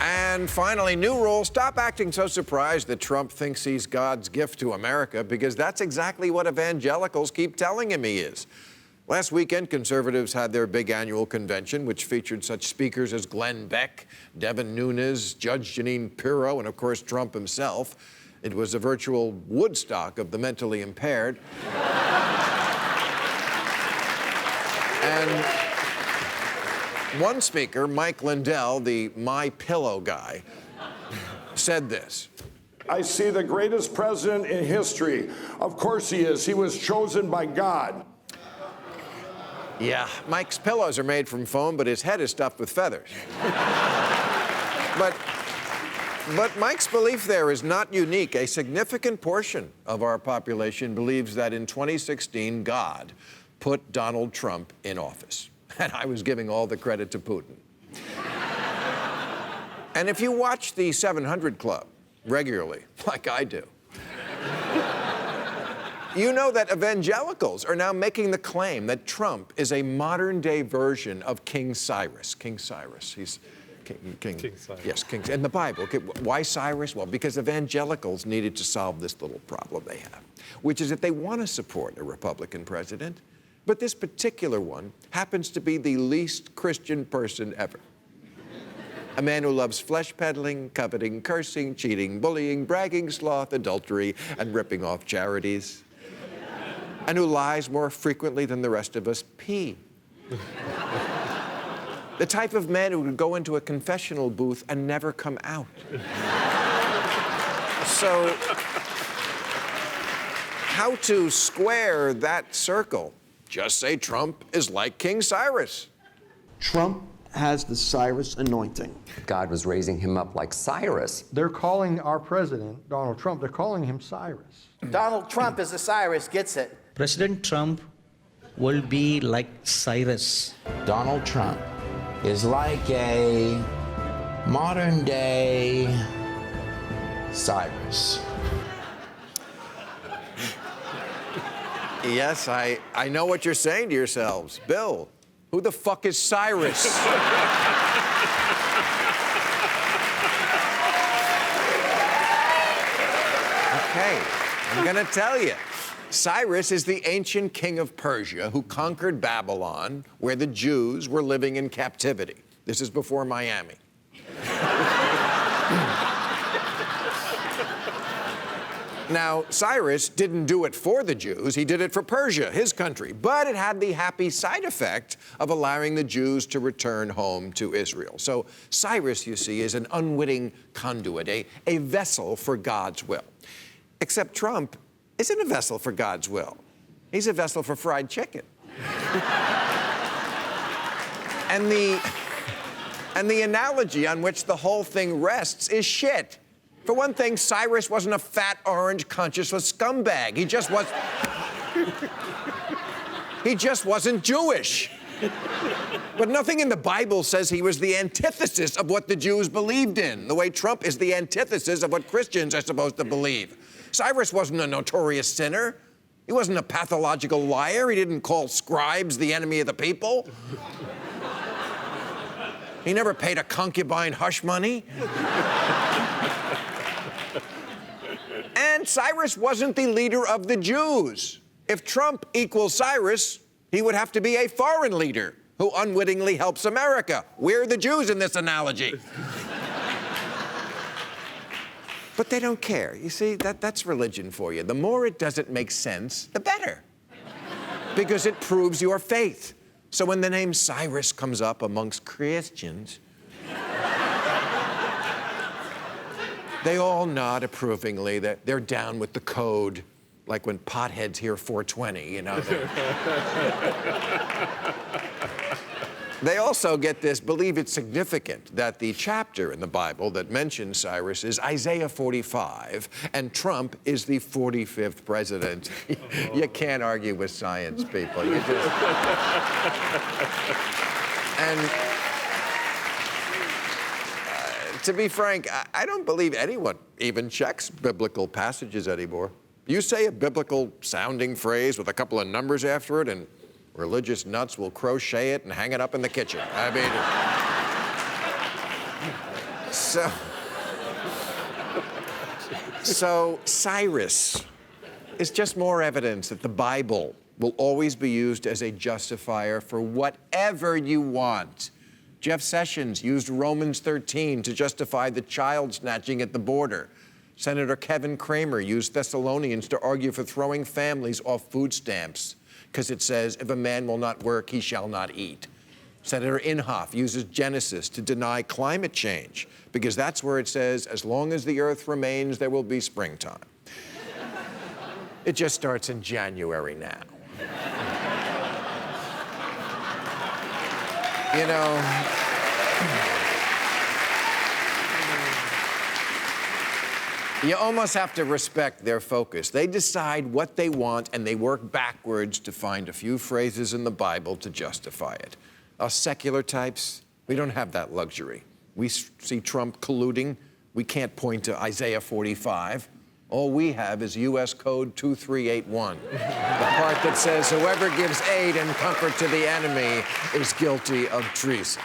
And finally, new rule, stop acting so surprised that Trump thinks he's God's gift to America, because that's exactly what evangelicals keep telling him he is. Last weekend, conservatives had their big annual convention, which featured such speakers as Glenn Beck, Devin Nunes, Judge Jeanine Pirro, and of course, Trump himself. It was a virtual Woodstock of the mentally impaired. And one speaker, Mike Lindell, the My Pillow guy, said this. I see the greatest president in history. Of course he is. He was chosen by God. Yeah, Mike's pillows are made from foam, but his head is stuffed with feathers. But Mike's belief there is not unique. A significant portion of our population believes that in 2016, God put Donald Trump in office. And I was giving all the credit to Putin. And if you watch the 700 Club regularly, like I do, you know that evangelicals are now making the claim that Trump is a modern-day version of King Cyrus. King Cyrus, he's King Cyrus. Yes, King. In the Bible. Okay, why Cyrus? Well, because evangelicals needed to solve this little problem they have, which is that they want to support a Republican president, but this particular one happens to be the least Christian person ever. A man who loves flesh peddling, coveting, cursing, cheating, bullying, bragging, sloth, adultery, and ripping off charities. And who lies more frequently than the rest of us pee. The type of man who would go into a confessional booth and never come out. So, how to square that circle? Just say Trump is like King Cyrus. Trump has the Cyrus anointing. God was raising him up like Cyrus. They're calling our president, Donald Trump, they're calling him Cyrus. Donald Trump is a Cyrus, gets it. President Trump will be like Cyrus. Donald Trump is like a modern-day Cyrus. Yes, I know what you're saying to yourselves. Bill, who the fuck is Cyrus? Okay, I'm gonna tell you. Cyrus is the ancient king of Persia who conquered Babylon, where the Jews were living in captivity. This is before Miami. Now, Cyrus didn't do it for the Jews, he did it for Persia, his country, but it had the happy side effect of allowing the Jews to return home to Israel. So Cyrus, you see, is an unwitting conduit, a vessel for God's will. Except Trump isn't a vessel for God's will. He's a vessel for fried chicken. And the analogy on which the whole thing rests is shit. For one thing, Cyrus wasn't a fat, orange, conscienceless scumbag. He just wasn't Jewish. But nothing in the Bible says he was the antithesis of what the Jews believed in, the way Trump is the antithesis of what Christians are supposed to believe. Cyrus wasn't a notorious sinner. He wasn't a pathological liar. He didn't call scribes the enemy of the people. He never paid a concubine hush money. And Cyrus wasn't the leader of the Jews. If Trump equals Cyrus, he would have to be a foreign leader who unwittingly helps America. We're the Jews in this analogy. But they don't care. You see, that's religion for you. The more it doesn't make sense, the better. Because it proves your faith. So when the name Cyrus comes up amongst Christians, they all nod approvingly, that they're down with the code, like when potheads hear 420, you know. They also get this, believe it's significant that the chapter in the Bible that mentions Cyrus is Isaiah 45, and Trump is the 45th president. You can't argue with science, people. You just... And to be frank, I don't believe anyone even checks biblical passages anymore. You say a biblical-sounding phrase with a couple of numbers after it, and religious nuts will crochet it and hang it up in the kitchen. I mean... So Cyrus is just more evidence that the Bible will always be used as a justifier for whatever you want. Jeff Sessions used Romans 13 to justify the child snatching at the border. Senator Kevin Cramer used Thessalonians to argue for throwing families off food stamps because it says, if a man will not work, he shall not eat. Senator Inhofe uses Genesis to deny climate change because that's where it says, as long as the earth remains, there will be springtime. It just starts in January now. You know, you almost have to respect their focus. They decide what they want and they work backwards to find a few phrases in the Bible to justify it. Us secular types, we don't have that luxury. We see Trump colluding. We can't point to Isaiah 45. All we have is U.S. Code 2381, the part that says whoever gives aid and comfort to the enemy is guilty of treason.